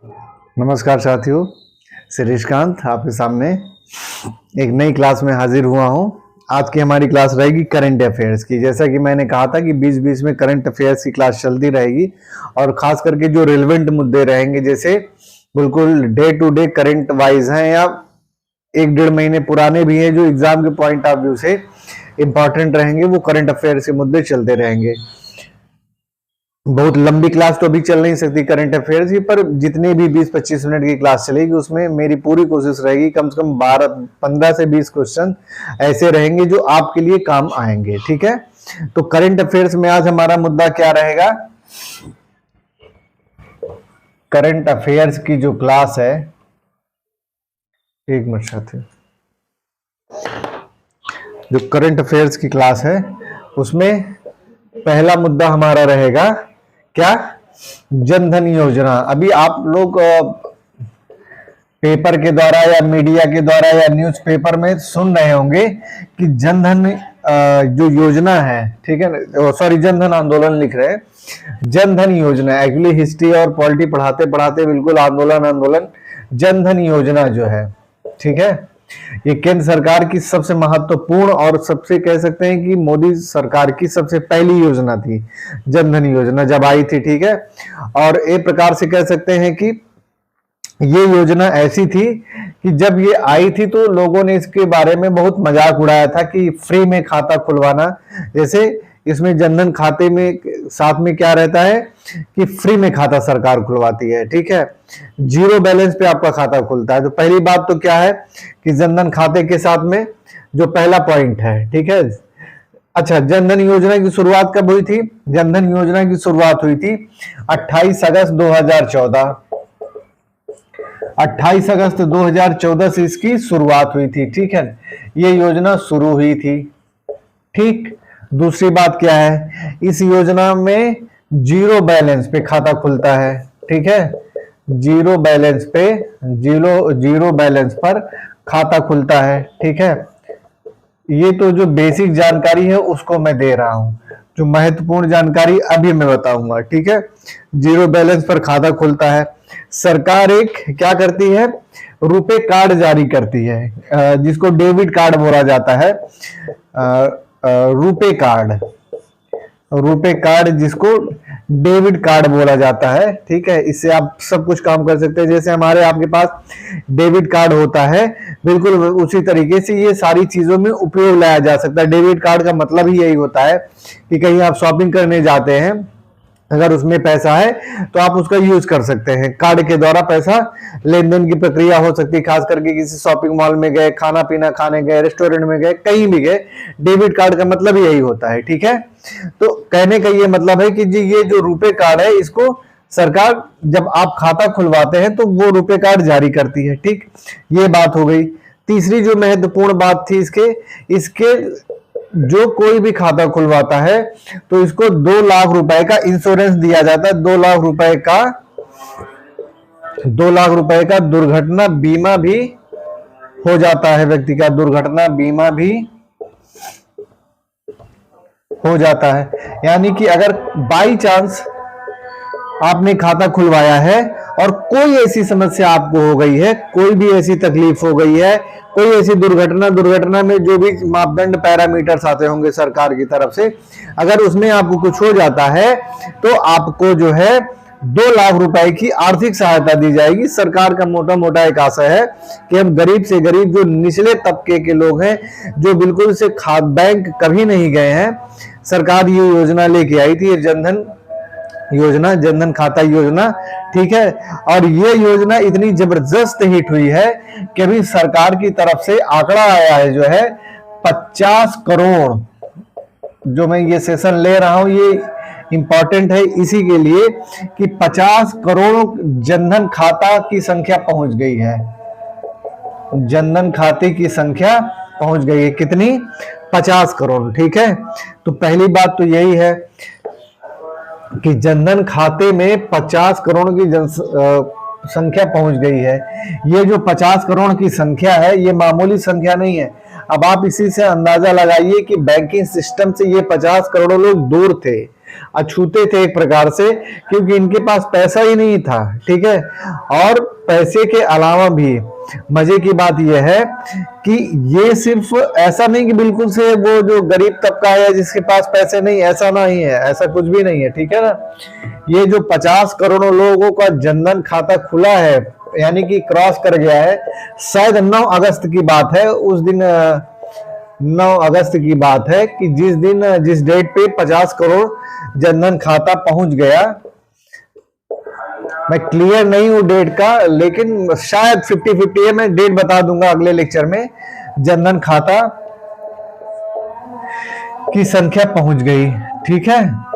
नमस्कार साथियों, श्रीकांत आपके सामने एक नई क्लास में हाजिर हुआ हूं। आज की हमारी क्लास रहेगी करंट अफेयर्स की। जैसा कि मैंने कहा था कि बीच-बीच में करंट अफेयर्स की क्लास चलती रहेगी और खास करके जो रिलेवेंट मुद्दे रहेंगे, जैसे बिल्कुल day to day current wise हैं या 1-1.5 महीने पुराने भी हैं, जो एग्जाम के पॉइंट ऑफ व्यू से इंपॉर्टेंट रहेंगे, वो करंट अफेयर्स के मुद्दे चलते रहेंगे। बहुत लंबी क्लास तो अभी चल नहीं सकती करंट अफेयर्स की, पर जितनी भी 20-25 मिनट की क्लास चलेगी उसमें मेरी पूरी कोशिश रहेगी कम से कम 15 से 20 क्वेश्चन ऐसे रहेंगे जो आपके लिए काम आएंगे। ठीक है, तो करंट अफेयर्स में आज हमारा मुद्दा क्या रहेगा? करंट अफेयर्स की जो क्लास है, एक मिनट साथियों, जो करंट अफेयर्स की क्लास है उसमें पहला मुद्दा हमारा रहेगा क्या? जनधन योजना। अभी आप लोग पेपर के द्वारा या मीडिया के द्वारा या न्यूज़पेपर में सुन रहे होंगे कि जनधन जो योजना है, ठीक है, सॉरी जनधन आंदोलन लिख रहे हैं। जनधन योजना एक्चुअली हिस्ट्री और पॉलिटी पढ़ाते पढ़ाते बिल्कुल आंदोलन जनधन योजना जो है, ठीक है, ये केंद्र सरकार की सबसे महत्वपूर्ण और सबसे कह सकते हैं कि मोदी सरकार की सबसे पहली योजना थी जनधन योजना जब आई थी। ठीक है, और एक प्रकार से कह सकते हैं कि ये योजना ऐसी थी कि जब ये आई थी तो लोगों ने इसके बारे में बहुत मजाक उड़ाया था कि फ्री में खाता खुलवाना। जैसे इसमें जनधन खाते में साथ में क्या रहता है कि फ्री में खाता सरकार खुलवाती है। ठीक है, जीरो बैलेंस पे आपका खाता खुलता है। तो पहली बात तो क्या है कि जनधन खाते के साथ में जो पहला पॉइंट है, ठीक है। अच्छा, जनधन योजना की शुरुआत कब हुई थी? जनधन योजना की शुरुआत हुई थी 28 अगस्त 2014। 28 अगस्त 2014 से इसकी शुरुआत हुई थी। ठीक है, ये योजना शुरू हुई थी। ठीक, दूसरी बात क्या है, इस योजना में जीरो बैलेंस पे खाता खुलता है। ठीक है, जीरो बैलेंस पे जीरो बैलेंस पर खाता खुलता है। ठीक है, ये तो जो बेसिक जानकारी है उसको मैं दे रहा हूं, जो महत्वपूर्ण जानकारी अभी मैं बताऊंगा। ठीक है, जीरो बैलेंस पर खाता खुलता है। सरकार एक क्या करती है, रुपए कार्ड जारी करती है, जिसको डेबिट कार्ड बोला जाता है। रुपे कार्ड जिसको डेबिट कार्ड बोला जाता है। ठीक है, इससे आप सब कुछ काम कर सकते हैं। जैसे हमारे आपके पास डेबिट कार्ड होता है, बिल्कुल उसी तरीके से ये सारी चीजों में उपयोग लाया जा सकता है। डेबिट कार्ड का मतलब ही यही होता है कि कहीं आप शॉपिंग करने जाते हैं, अगर उसमें पैसा है तो आप उसका यूज कर सकते हैं। कार्ड के द्वारा पैसा लेन देन की प्रक्रिया हो सकती है, खास करके किसी शॉपिंग मॉल में गए, खाना पीना खाने गए, रेस्टोरेंट में गए, कहीं भी गए, डेबिट कार्ड का मतलब यही होता है। ठीक है, तो कहने का ये मतलब है कि जी ये जो रुपे कार्ड है, इसको सरकार जब आप खाता खुलवाते हैं तो वो रुपे कार्ड जारी करती है। ठीक, ये बात हो गई। तीसरी जो महत्वपूर्ण बात थी इसके जो कोई भी खाता खुलवाता है तो इसको 2 लाख रुपए का इंश्योरेंस दिया जाता है। 2 लाख रुपए का दुर्घटना बीमा भी हो जाता है, व्यक्ति का दुर्घटना बीमा भी हो जाता है। यानी कि अगर बाई चांस आपने खाता खुलवाया है और कोई ऐसी समस्या आपको हो गई है, कोई भी ऐसी तकलीफ हो गई है, कोई ऐसी दुर्घटना में जो भी मापदंड पैरामीटर्स आते होंगे सरकार की तरफ से, अगर उसमें आपको कुछ हो जाता है तो आपको जो है 2 लाख रुपए की आर्थिक सहायता दी जाएगी। सरकार का मोटा एक आशय है कि हम गरीब से गरीब जो निचले तबके के लोग हैं, जो बिल्कुल से खाद बैंक कभी नहीं गए हैं, सरकार ये योजना लेके आई थी, जनधन योजना, जनधन खाता योजना। ठीक है, और ये योजना इतनी जबरदस्त हिट हुई है कि अभी सरकार की तरफ से आंकड़ा आया है जो है 50 करोड़। जो मैं ये सेशन ले रहा हूं ये इंपॉर्टेंट है इसी के लिए कि 50 करोड़ जनधन खाता की संख्या पहुंच गई है। जनधन खाते की संख्या पहुंच गई है कितनी? 50 करोड़। ठीक है, तो पहली बात तो यही है कि जनधन खाते में 50 करोड़ की संख्या पहुंच गई है। ये जो 50 करोड़ की संख्या है ये मामूली संख्या नहीं है। अब आप इसी से अंदाजा लगाइए कि बैंकिंग सिस्टम से ये 50 करोड़ लोग दूर थे। अछूते थे एक प्रकार से, क्योंकि इनके पास पैसा ही नहीं था, ठीक है। और पैसे के अलावा भी मजे की बात यह है कि ये सिर्फ ऐसा नहीं कि बिल्कुल से वो जो गरीब तबका है जिसके पास पैसे नहीं, ऐसा नहीं है, ऐसा कुछ भी नहीं है, ठीक है ना। ये जो 50 करोड़ लोगों का जनधन खाता खुला है, यानी कि क्रॉस कर गया है, शायद 9 अगस्त की बात है, उस दिन 9 अगस्त की बात है कि जिस डेट पे 50 करोड़ जनधन खाता पहुंच गया। मैं क्लियर नहीं हूं डेट का, लेकिन शायद 50-50 है, मैं डेट बता दूंगा अगले लेक्चर में। जनधन खाता की संख्या पहुंच गई, ठीक है।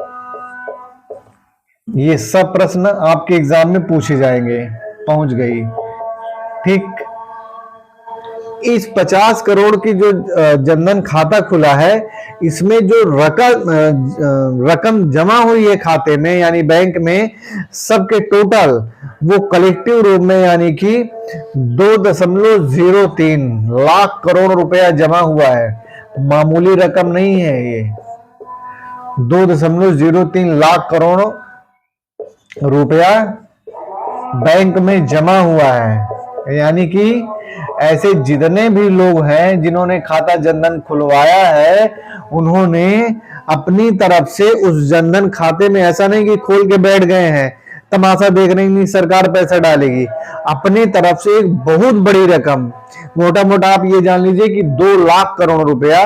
ये सब प्रश्न आपके एग्जाम में पूछे जाएंगे, पहुंच गई, ठीक। इस 50 करोड़ की जो जनधन खाता खुला है, इसमें जो रकम जमा हुई है खाते में यानी बैंक में, सबके टोटल वो कलेक्टिव रूप में यानी कि 2.03 लाख करोड़ रुपया जमा हुआ है। मामूली रकम नहीं है ये, 2.03 लाख करोड़ रुपया बैंक में जमा हुआ है। यानी कि ऐसे जितने भी लोग हैं जिन्होंने खाता जनधन खुलवाया है, उन्होंने अपनी तरफ से उस जनधन खाते में, ऐसा नहीं कि खोल के बैठ गए हैं तमाशा देख रहे नहीं सरकार पैसा डालेगी, अपनी तरफ से एक बहुत बड़ी रकम, मोटा मोटा आप ये जान लीजिए कि 2 लाख करोड़ रुपया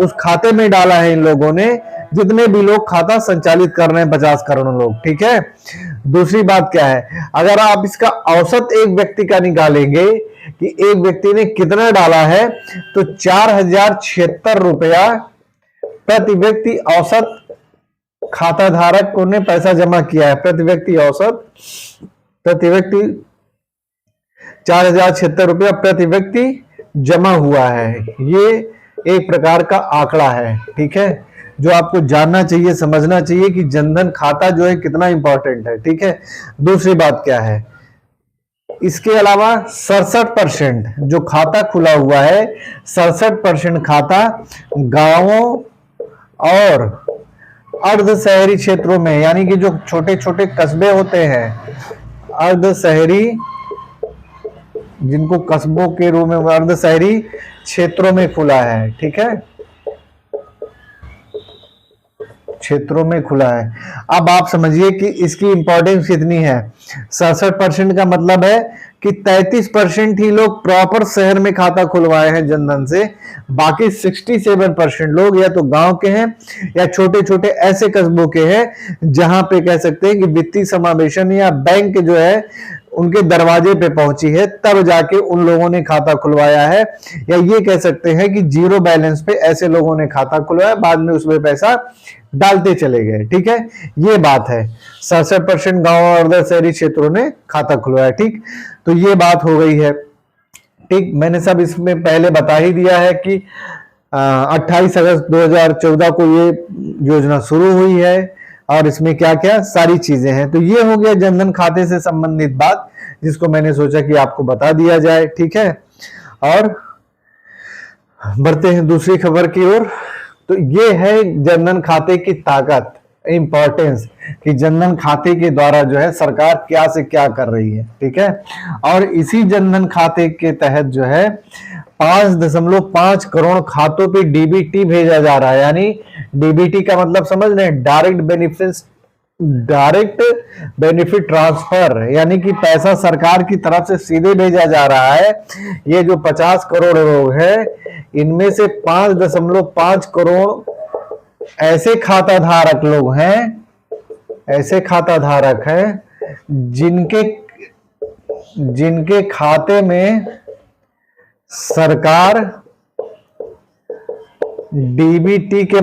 उस खाते में डाला है इन लोगों ने, जितने भी लोग खाता संचालित कर रहे हैं 50 करोड़ लोग, ठीक है। दूसरी बात क्या है, अगर आप इसका औसत एक व्यक्ति का निकालेंगे कि एक व्यक्ति ने कितना डाला है, तो 4076 रुपया प्रति व्यक्ति औसत खाता धारक को ने पैसा जमा किया है। प्रति व्यक्ति औसत, प्रति व्यक्ति 4076 रुपया प्रति व्यक्ति जमा हुआ है। ये एक प्रकार का आंकड़ा है, ठीक है, जो आपको जानना चाहिए, समझना चाहिए कि जनधन खाता जो है कितना इंपॉर्टेंट है, ठीक है। दूसरी बात क्या है, इसके अलावा 67% जो खाता खुला हुआ है, 67% खाता गांवों और अर्ध शहरी क्षेत्रों में, यानी कि जो छोटे छोटे कस्बे होते हैं, अर्ध शहरी, जिनको कस्बों के रूप में अर्ध शहरी क्षेत्रों में खुला है, ठीक है, क्षेत्रों में खुला है। अब आप समझिए कि इसकी इंपॉर्टेंस कितनी है। 67% का मतलब है कि 33% ही लोग प्रॉपर शहर में खाता खुलवाए हैं जनधन से, बाकी 67% लोग या तो गांव के हैं या छोटे छोटे ऐसे कस्बों के हैं जहां पे कह सकते हैं कि वित्तीय समावेशन या बैंक जो है उनके दरवाजे पे पहुंची है, तब जाके उन लोगों ने खाता खुलवाया है। या ये कह सकते हैं कि जीरो बैलेंस पे ऐसे लोगों ने खाता खुलवाया, बाद में उसमें पैसा डालते चले गए, ठीक है। ये बात है, 67% गांव और अर्ध शहरी क्षेत्रों ने खाता खुलवाया, ठीक। तो ये बात हो गई है, ठीक। मैंने सब इसमें पहले बता ही दिया है कि 28 अगस्त 2014 को ये योजना शुरू हुई है और इसमें क्या क्या सारी चीजें हैं। तो ये हो गया जनधन खाते से संबंधित बात, जिसको मैंने सोचा कि आपको बता दिया जाए, ठीक है। और बढ़ते हैं दूसरी खबर की ओर। तो ये है जनधन खाते की ताकत, इंपॉर्टेंस, कि जनधन खाते के द्वारा जो है सरकार क्या से क्या कर रही है, ठीक है। और इसी जनधन खाते के तहत जो है 5.5 करोड़ खातों पे डीबीटी भेजा जा रहा है। यानी डीबीटी का मतलब समझ रहे हैं, डायरेक्ट बेनिफिट ट्रांसफर, यानी कि पैसा सरकार की तरफ से सीधे भेजा जा रहा है। ये जो 50 करोड़ लोग हैं, इनमें से 5.5 करोड़ ऐसे खाता धारक लोग हैं, ऐसे खाता धारक हैं जिनके खाते में सरकार डीबीटी के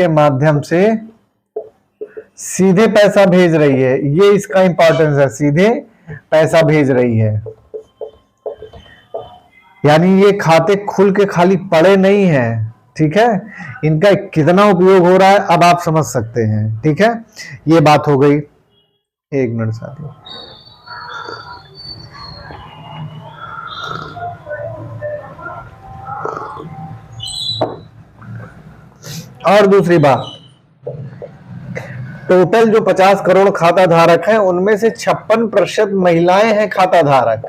माध्यम से सीधे पैसा भेज रही है। ये इसका इंपॉर्टेंस है, सीधे पैसा भेज रही है। यानी ये खाते खुल के खाली पड़े नहीं हैं, ठीक है। इनका कितना उपयोग हो रहा है अब आप समझ सकते हैं, ठीक है। ये बात हो गई। एक मिनट साथियों, और दूसरी बात, टोटल जो 50 करोड़ खाता धारक हैं उनमें से 56% महिलाएं हैं खाता धारक,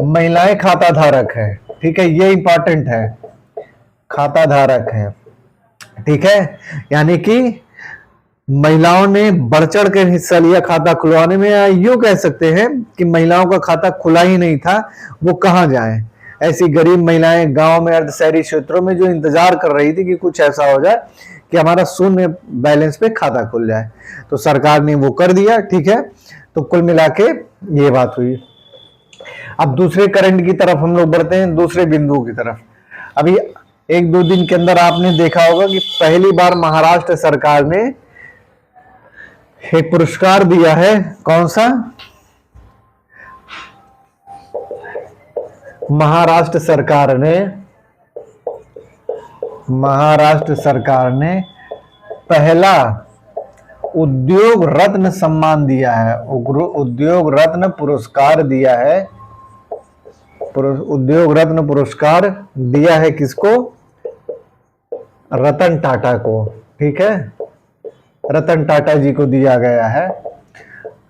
महिलाएं खाता धारक है। ठीक है, ये इंपॉर्टेंट है, खाता धारक है। ठीक है, यानी कि महिलाओं ने बढ़ चढ़ कर हिस्सा लिया खाता खुलवाने में, या यूं कह सकते हैं कि महिलाओं का खाता खुला ही नहीं था, वो कहां जाएं। ऐसी गरीब महिलाएं गांव में, अर्ध शहरी क्षेत्रों में जो इंतजार कर रही थी कि कुछ ऐसा हो जाए कि हमारा शून्य बैलेंस पे खाता खुल जाए, तो सरकार ने वो कर दिया। ठीक है, तो कुल मिला के ये बात हुई। अब दूसरे करंट की तरफ हम लोग बढ़ते हैं, दूसरे बिंदु की तरफ। अभी 1-2 दिन के अंदर आपने देखा होगा कि पहली बार महाराष्ट्र सरकार ने एक पुरस्कार दिया है। कौन सा? महाराष्ट्र सरकार ने पहला उद्योग रत्न सम्मान दिया है, उद्योग रत्न पुरस्कार दिया है। उद्योग रत्न पुरस्कार दिया है किसको? रतन टाटा को। ठीक है, रतन टाटा जी को दिया गया है।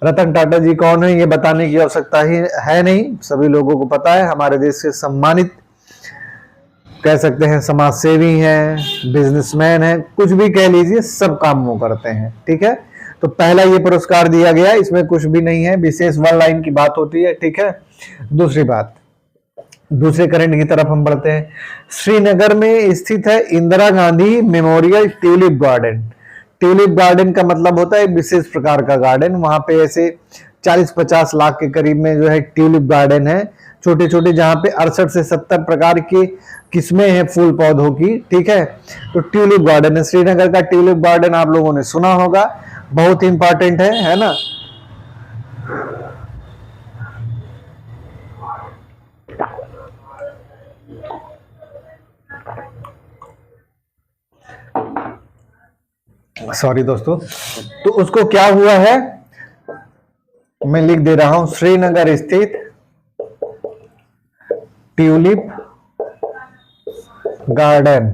रतन टाटा जी कौन है ये बताने की आवश्यकता ही है नहीं, सभी लोगों को पता है। हमारे देश के सम्मानित कह सकते हैं, समाज सेवी हैं, बिजनेसमैन हैं, कुछ भी कह लीजिए, सब काम वो करते हैं। ठीक है, तो पहला ये पुरस्कार दिया गया, इसमें कुछ भी नहीं है, विशेष वन लाइन की बात होती है। ठीक है, दूसरी बात, दूसरे करंट की तरफ हम बढ़ते हैं। श्रीनगर में स्थित है Indira Gandhi memorial tulip garden. Tulip garden का मतलब होता है विशेष प्रकार का गार्डन। वहां पे ऐसे 40-50 लाख के करीब में जो है ट्यूलिप गार्डन है, छोटे छोटे, जहां पे 68 से 70 प्रकार की किस्में हैं फूल पौधों की। ठीक है, तो ट्यूलिप गार्डन है श्रीनगर का। ट्यूलिप गार्डन आप लोगों ने सुना होगा, बहुत इंपॉर्टेंट है ना। सॉरी दोस्तों, तो उसको क्या हुआ है मैं लिख दे रहा हूं, श्रीनगर स्थित ट्यूलिप गार्डन।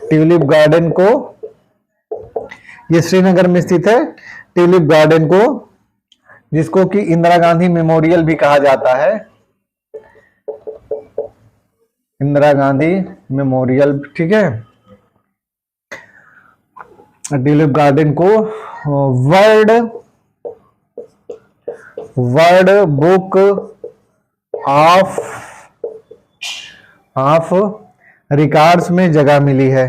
ट्यूलिप गार्डन को, ये श्रीनगर में स्थित है ट्यूलिप गार्डन को, जिसको कि इंदिरा गांधी मेमोरियल भी कहा जाता है। इंदिरा गांधी मेमोरियल। ठीक है, ट्यूलिप गार्डन को वर्ल्ड बुक ऑफ रिकॉर्ड्स में जगह मिली है।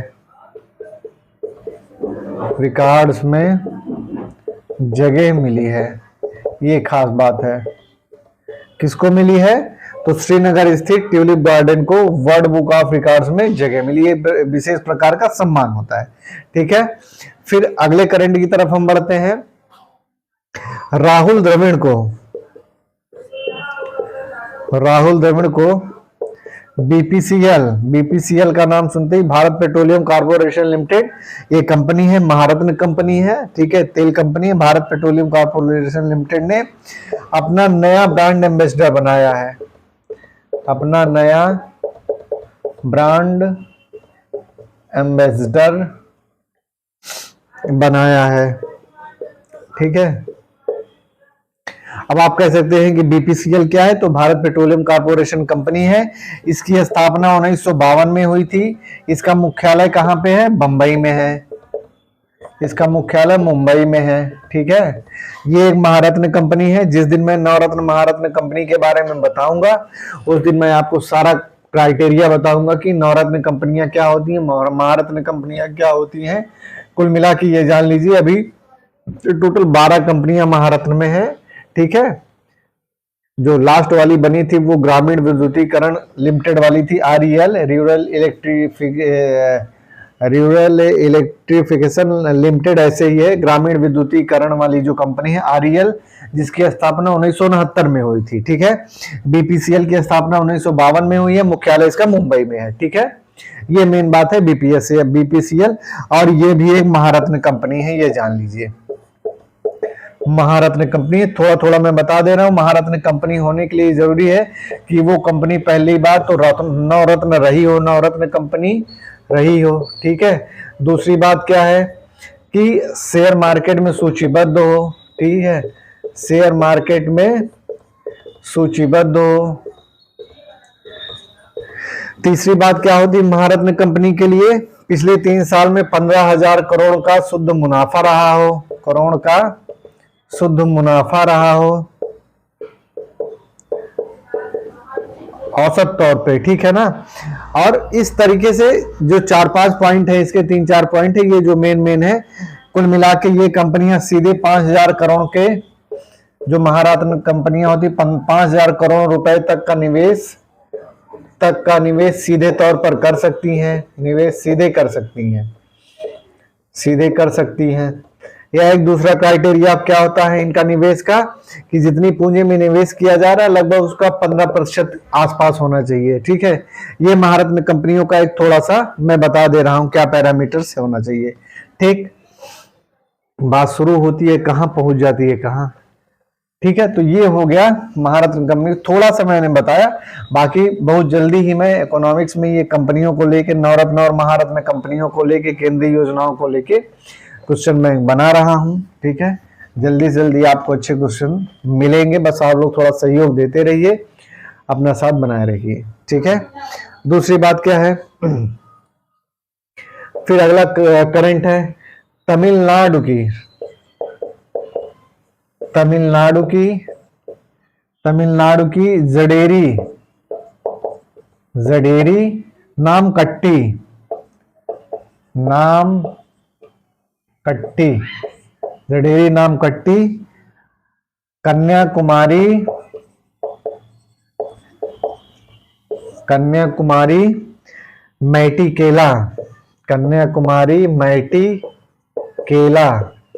रिकॉर्ड्स में जगह मिली है, ये खास बात है। किसको मिली है? तो श्रीनगर स्थित ट्यूलिप गार्डन को वर्ल्ड बुक ऑफ रिकॉर्ड्स में जगह मिली, ये विशेष प्रकार का सम्मान होता है। ठीक है, फिर अगले करंट की तरफ हम बढ़ते हैं। राहुल द्रविड़ को बीपीसीएल का नाम सुनते ही, भारत पेट्रोलियम कॉर्पोरेशन लिमिटेड, ये कंपनी है, महारत्न कंपनी है। ठीक है, तेल कंपनी है। भारत पेट्रोलियम कॉर्पोरेशन लिमिटेड ने अपना नया ब्रांड एम्बेसडर बनाया है, अपना नया ब्रांड एम्बेसडर बनाया है। ठीक है, अब आप कह सकते हैं कि बीपीसीएल क्या है, तो भारत पेट्रोलियम कॉर्पोरेशन कंपनी है। इसकी स्थापना 1952 में हुई थी। इसका मुख्यालय कहां पे है? बंबई में है। इसका मुख्यालय मुंबई में है। ठीक है, ये एक महारत्न कंपनी है। जिस दिन मैं नवरत्न महारत्न कंपनी के बारे में बताऊंगा, उस दिन मैं आपको सारा क्राइटेरिया बताऊंगा कि नवरत्न कंपनियां क्या होती हैं, महारत्न कंपनियां क्या होती हैं। कुल मिला के ये जान लीजिए, अभी टोटल 12 कंपनियां महारत्न में है। ठीक है, जो लास्ट वाली बनी थी वो ग्रामीण विद्युतीकरण लिमिटेड वाली थी, REL, रूरल इलेक्ट्रिफिकेशन लिमिटेड, ऐसे ही है। ग्रामीण विद्युतीकरण वाली जो कंपनी है REL, जिसकी स्थापना 1969 में हुई थी। ठीक है, बीपीसीएल की स्थापना 1952 में हुई है, मुख्यालय इसका मुंबई में है। ठीक है, ये मेन बात है बीपीसीएल, और ये भी एक महारत्न कंपनी है, ये जान लीजिए। महारत्न कंपनी थोड़ा थोड़ा मैं बता दे रहा हूं। महारत्न कंपनी होने के लिए जरूरी है कि वो कंपनी पहली बार तो नवरत्न रही हो, नवरत्न कंपनी रही हो। ठीक है, दूसरी बात क्या है कि शेयर मार्केट में सूचीबद्ध हो, ठीक है, शेयर मार्केट में सूचीबद्ध हो। तीसरी बात क्या होती है महारत्न कंपनी के लिए, पिछले 3 साल में 15,000 करोड़ का शुद्ध मुनाफा रहा हो, करोड़ का शुद्ध मुनाफा रहा हो औसत तौर पे, ठीक है ना। और इस तरीके से जो 4-5 पॉइंट है, इसके 3-4 पॉइंट है, ये जो मेन है, कुल मिला के ये कंपनियां सीधे 5,000 करोड़ के जो महारत्न कंपनियां होती 5,000 करोड़ रुपए तक का निवेश सीधे तौर पर कर सकती हैं, निवेश सीधे कर सकती हैं, सीधे कर सकती हैं। या एक दूसरा क्राइटेरिया क्या होता है इनका निवेश का, कि जितनी पूंजी में निवेश किया जा रहा है लगभग उसका 15% आसपास होना चाहिए, ठीक है। ये महारत्न कंपनियों का एक थोड़ा सा मैं बता दे रहा हूं क्या पैरामीटर से होना चाहिए, ठीक। बात शुरू होती है कहां, पहुंच जाती है कहां, ठीक है। तो ये हो गया महारत्न कंपनी, थोड़ा सा मैंने बताया, बाकी बहुत जल्दी ही मैं इकोनॉमिक्स में ये कंपनियों को लेके, नवरत्न और महारत्न कंपनियों को लेके, केंद्रीय योजनाओं को लेके क्वेश्चन मैं बना रहा हूं, ठीक है। जल्दी से जल्दी आपको अच्छे क्वेश्चन मिलेंगे, बस आप लोग थोड़ा सहयोग देते रहिए, अपना साथ बनाए रखिए, ठीक है। दूसरी बात क्या है, फिर अगला करंट है तमिलनाडु की, तमिलनाडु की जडेरी नामकट्टी जडेरी नामकट्टी कन्याकुमारी मैटिकेला,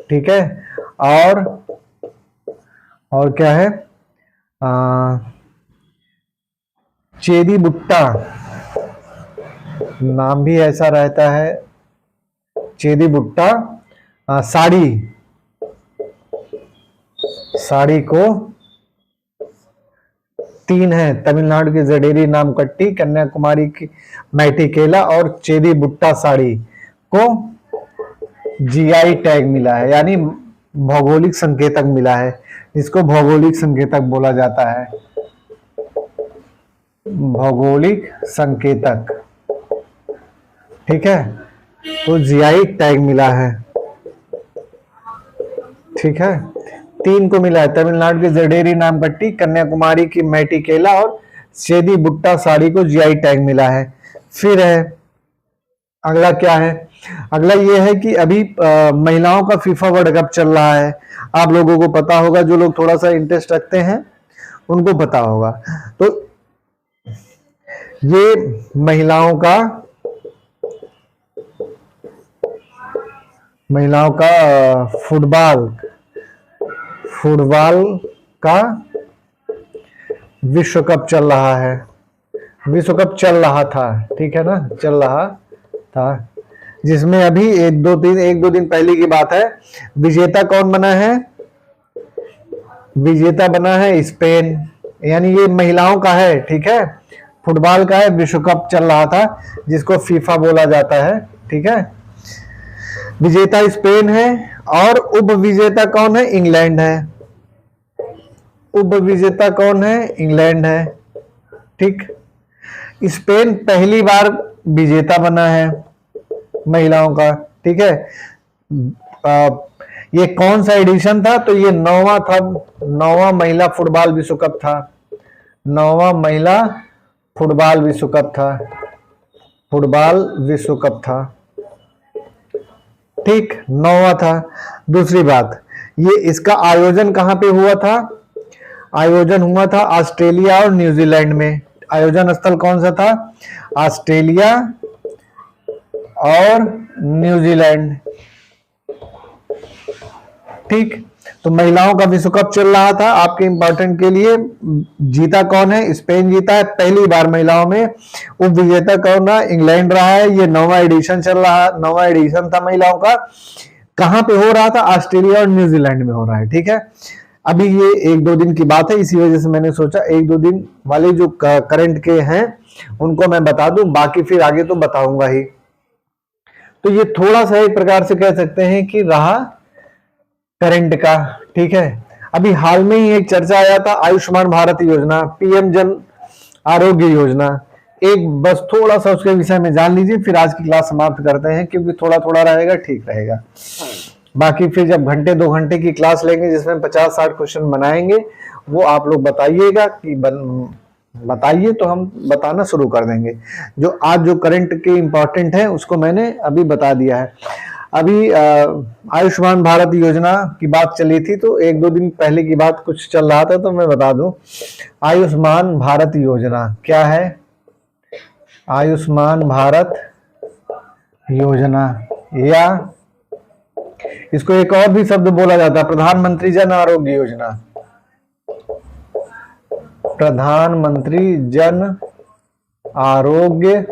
ठीक है। और क्या है, चेदी बुट्टा, नाम भी ऐसा रहता है, चेदी बुट्टा साड़ी को 3 है, तमिलनाडु की जडेरी नामकट्टी, कन्याकुमारी की मैटिकेला और चेदी बुट्टा साड़ी को जीआई टैग मिला है, यानी भौगोलिक संकेतक मिला है, इसको भौगोलिक संकेतक बोला जाता है, भौगोलिक संकेतक, ठीक है। तो जीआई टैग मिला है, ठीक है। 3 को मिला है, तमिलनाडु की जडेरी नामकट्टी, कन्याकुमारी की मैटिकेला और चेदी बुट्टा साड़ी को जीआई टैग मिला है। फिर है अगला क्या है, अगला ये है कि अभी महिलाओं का फीफा वर्ल्ड कप चल रहा है, आप लोगों को पता होगा, जो लोग थोड़ा सा इंटरेस्ट रखते हैं उनको पता होगा। तो ये महिलाओं का फुटबॉल का विश्व कप चल रहा है, विश्व कप चल रहा था, ठीक है ना, चल रहा था, जिसमें अभी एक दो दिन पहले की बात है, विजेता कौन बना है, विजेता बना है स्पेन, यानी ये महिलाओं का है, ठीक है, फुटबॉल का है, विश्व कप चल रहा था जिसको फीफा बोला जाता है, ठीक है। विजेता स्पेन है और उप विजेता कौन है, इंग्लैंड है, उप विजेता कौन है, इंग्लैंड है, ठीक। स्पेन पहली बार विजेता बना है महिलाओं का, ठीक है। ये कौन सा एडिशन था, तो ये 9वां था, 9वां महिला फुटबॉल विश्व कप था, 9वां महिला फुटबॉल विश्व कप था, फुटबॉल विश्व कप था, ठीक, 9वां था। दूसरी बात, ये इसका आयोजन कहां पे हुआ था, आयोजन हुआ था ऑस्ट्रेलिया और न्यूजीलैंड में, आयोजन स्थल कौन सा था, ऑस्ट्रेलिया और न्यूजीलैंड, ठीक। तो महिलाओं का विश्व कप चल रहा था, आपके इंपॉर्टेंट के लिए, जीता कौन है, स्पेन जीता है पहली बार महिलाओं में, उप विजेता कौन है, इंग्लैंड रहा है, ये 9वां एडिशन चल रहा, 9वां एडिशन था महिलाओं का, कहां पे हो रहा था, ऑस्ट्रेलिया और न्यूजीलैंड में हो रहा है, ठीक है। अभी ये 1-2 दिन की बात है, इसी वजह से मैंने सोचा 1-2 दिन वाले जो करंट के हैं उनको मैं बता दूं, बाकी फिर आगे तो बताऊंगा ही। तो ये थोड़ा सा एक प्रकार से कह सकते हैं कि रहा करंट का। ठीक है, अभी हाल में ही एक चर्चा आया था आयुष्मान भारत योजना, पीएम जन आरोग्य योजना। एक बस थोड़ा सा उसके विषय में जान लीजिए, फिर आज की क्लास समाप्त करते हैं, क्योंकि थोड़ा थोड़ा रहेगा, ठीक रहेगा। बाकी फिर जब घंटे 2 घंटे की क्लास लेंगे जिसमें 50-60 क्वेश्चन बनाएंगे, वो आप लोग बताइएगा कि बताइए तो हम बताना शुरू कर देंगे। जो आज जो करंट के इंपॉर्टेंट है उसको मैंने अभी बता दिया है। अभी आयुष्मान भारत योजना की बात चली थी, तो 1-2 दिन पहले की बात कुछ चल रहा था, तो मैं बता दूं। आयुष्मान भारत योजना क्या है? आयुष्मान भारत योजना, या इसको एक और भी शब्द बोला जाता है, प्रधानमंत्री जन आरोग्य योजना। प्रधानमंत्री जन आरोग्य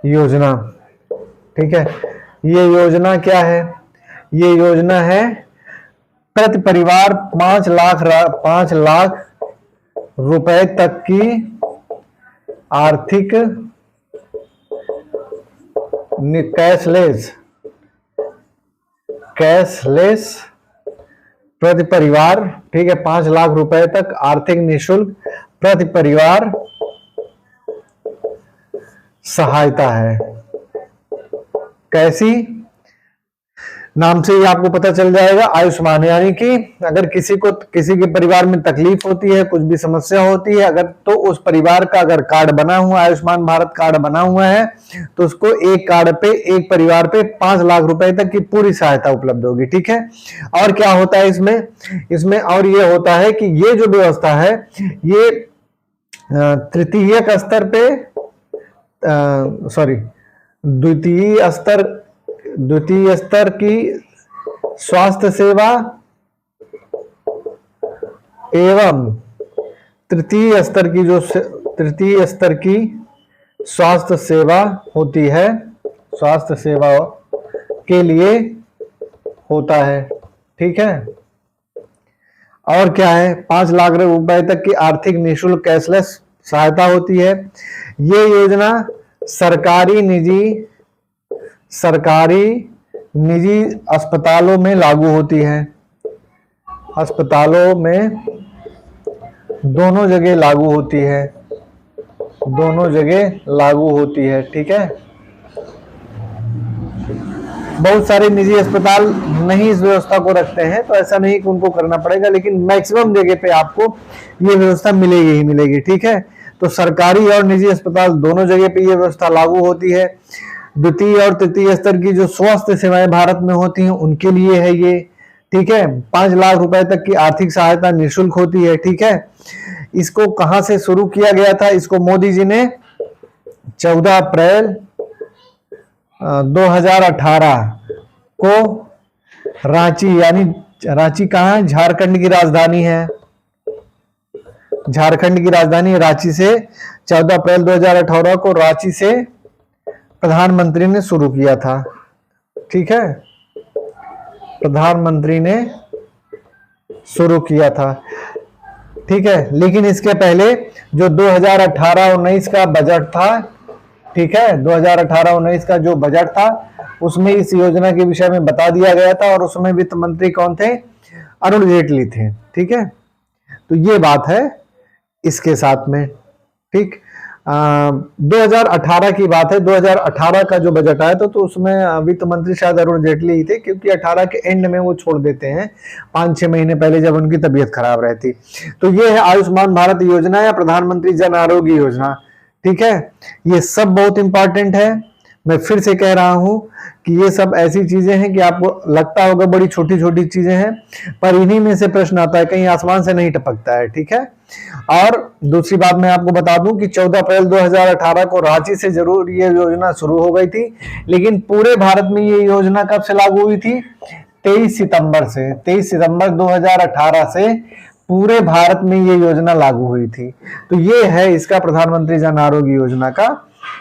योजना। ठीक है, ये योजना क्या है? ये योजना है प्रति परिवार 5 लाख रुपए तक की आर्थिक कैशलेस प्रति परिवार। ठीक है, 5 लाख रुपए तक आर्थिक निःशुल्क प्रति परिवार सहायता है। कैसी? नाम से ही आपको पता चल जाएगा, आयुष्मान। यानी कि अगर किसी के परिवार में तकलीफ होती है, कुछ भी समस्या होती है, अगर तो उस परिवार का अगर कार्ड बना हुआ, आयुष्मान भारत कार्ड बना हुआ है, तो उसको एक कार्ड पे, एक परिवार पे 5 लाख रुपए तक की पूरी सहायता उपलब्ध होगी। ठीक है, और क्या होता है इसमें और ये होता है कि ये जो व्यवस्था है, ये द्वितीय स्तर की स्वास्थ्य सेवा एवं तृतीय स्तर की स्वास्थ्य सेवा होती है, स्वास्थ्य सेवा के लिए होता है। ठीक है, और क्या है? 5 लाख रुपए तक की आर्थिक निःशुल्क कैशलेस सहायता होती है। ये योजना सरकारी निजी अस्पतालों में लागू होती है। अस्पतालों में दोनों जगह लागू होती है। ठीक है, बहुत सारे निजी अस्पताल नहीं इस व्यवस्था को रखते हैं, तो ऐसा नहीं कि उनको करना पड़ेगा, लेकिन मैक्सिमम जगह पे आपको ये व्यवस्था मिलेगी ही मिलेगी। ठीक है, तो सरकारी और निजी अस्पताल दोनों जगह पे ये व्यवस्था लागू होती है। द्वितीय और तृतीय स्तर की जो स्वास्थ्य सेवाएं भारत में होती हैं उनके लिए है ये। ठीक है, 5 लाख रुपए तक की आर्थिक सहायता निःशुल्क होती है। ठीक है, इसको कहां से शुरू किया गया था? इसको मोदी जी ने 14 अप्रैल 2018 को रांची, यानी रांची कहाँ है? झारखंड की राजधानी है। झारखंड की राजधानी रांची से 14 अप्रैल 2018 को रांची से प्रधानमंत्री ने शुरू किया था। ठीक है, प्रधानमंत्री ने शुरू किया था। ठीक है, लेकिन इसके पहले जो 2018-19 का बजट था, ठीक है, 2018-19 का जो बजट था उसमें इस योजना के विषय में बता दिया गया था, और उसमें वित्त मंत्री कौन थे? अरुण जेटली थे। ठीक है, तो ये बात है इसके साथ में। ठीक, 2018 की बात है। 2018 का जो बजट आया था, तो उसमें वित्त मंत्री शायद अरुण जेटली ही थे, क्योंकि 18 के एंड में वो छोड़ देते हैं, 5-6 महीने पहले जब उनकी तबीयत खराब रहती। तो ये है आयुष्मान भारत योजना या प्रधानमंत्री जन आरोग्य योजना। ठीक है, ये सब बहुत इंपॉर्टेंट है। मैं फिर से कह रहा हूं कि ये सब ऐसी चीजें हैं कि आपको लगता होगा बड़ी छोटी छोटी चीजें हैं, पर इन्हीं में से प्रश्न आता है, कहीं आसमान से नहीं टपकता है। ठीक है, और दूसरी बात मैं आपको बता दूं कि 14 अप्रैल 2018 को रांची से जरूर ये योजना शुरू हो गई थी, लेकिन पूरे भारत में ये योजना कब से लागू हुई थी? 23 सितंबर 2018 से पूरे भारत में ये योजना लागू हुई थी। तो ये है इसका प्रधानमंत्री जन आरोग्य योजना का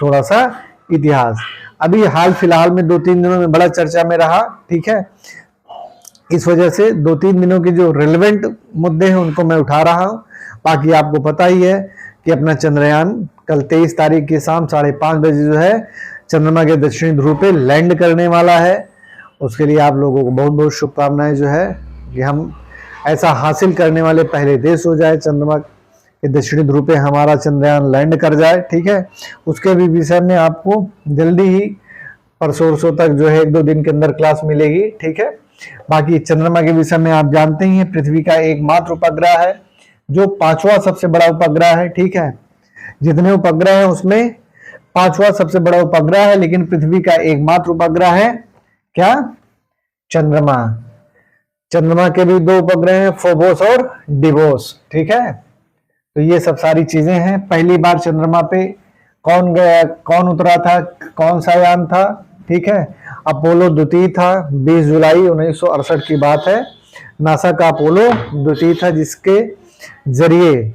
थोड़ा सा इतिहास। अभी हाल फिलहाल में 2-3 दिनों में बड़ा चर्चा में रहा। ठीक है, इस वजह से 2-3 दिनों के जो रेलेवेंट मुद्दे हैं उनको मैं उठा रहा हूं। बाकी आपको पता ही है कि अपना चंद्रयान कल 23 तारीख की शाम 5:30 बजे जो है चंद्रमा के दक्षिणी ध्रुव पे लैंड करने वाला है। उसके लिए आप लोगों को बहुत बहुत शुभकामनाएं जो है कि हम ऐसा हासिल करने वाले पहले देश हो जाए, चंद्रमा के दक्षिणी ध्रुव पे हमारा चंद्रयान लैंड कर जाए। ठीक है, उसके भी विषय में आपको जल्दी ही परसों तक जो है 1-2 दिन के अंदर क्लास मिलेगी। ठीक है, बाकी चंद्रमा के विषय में आप जानते ही हैं, पृथ्वी का एकमात्र उपग्रह है, जो 5वां सबसे बड़ा उपग्रह है। ठीक है, जितने उपग्रह हैं उसमें 5वां सबसे बड़ा उपग्रह है, लेकिन पृथ्वी का एकमात्र उपग्रह है क्या? चंद्रमा। चंद्रमा के भी 2 उपग्रह हैं, फोबोस और डिवोस। ठीक है, तो ये सब सारी चीजें हैं। पहली बार चंद्रमा पे कौन गया, कौन उतरा था, कौन सा यान था? ठीक है, अपोलो 2 था। 20 जुलाई 1968 की बात है। नासा का अपोलो 2 था, जिसके जरिए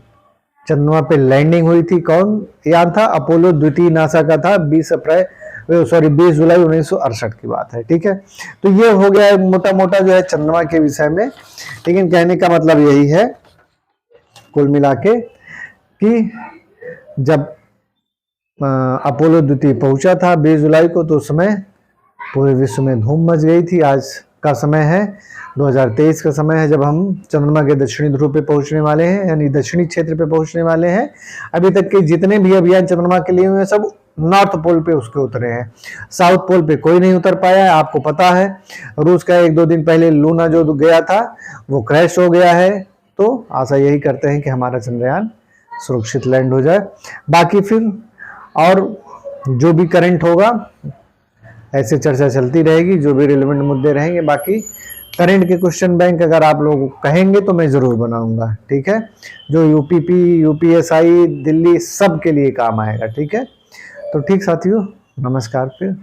चंद्रमा पे लैंडिंग हुई थी। कौन यान था? अपोलो 2 नासा का था। 20 जुलाई 1968 की बात है। ठीक है, तो ये हो गया मोटा मोटा जो है चंद्रमा के विषय में। लेकिन कहने का मतलब यही है कुल मिला के कि जब अपोलो 2 पहुंचा था 20 जुलाई को, तो उस समय पूरे विश्व में धूम मच गई थी। आज का समय है 2023 का समय है, जब हम चंद्रमा के दक्षिणी ध्रुव पे पहुंचने वाले हैं, यानी दक्षिणी क्षेत्र पे पहुंचने वाले हैं। अभी तक के जितने भी अभियान चंद्रमा के लिए हुए हैं, सब नॉर्थ पोल पे उसके उतरे हैं। साउथ पोल पे कोई नहीं उतर पाया है। आपको पता है रूस का 1-2 दिन पहले लूना जो गया था वो क्रैश हो गया है। तो आशा यही करते हैं कि हमारा चंद्रयान सुरक्षित लैंड हो जाए। बाकी फिर और जो भी करंट होगा ऐसे चर्चा चलती रहेगी, जो भी रिलेवेंट मुद्दे रहेंगे। बाकी करंट के क्वेश्चन बैंक अगर आप लोग कहेंगे तो मैं जरूर बनाऊंगा। ठीक है, जो यूपीपी, यूपीएसआई, दिल्ली सब के लिए काम आएगा। ठीक है, तो ठीक साथियों, नमस्कार फिर।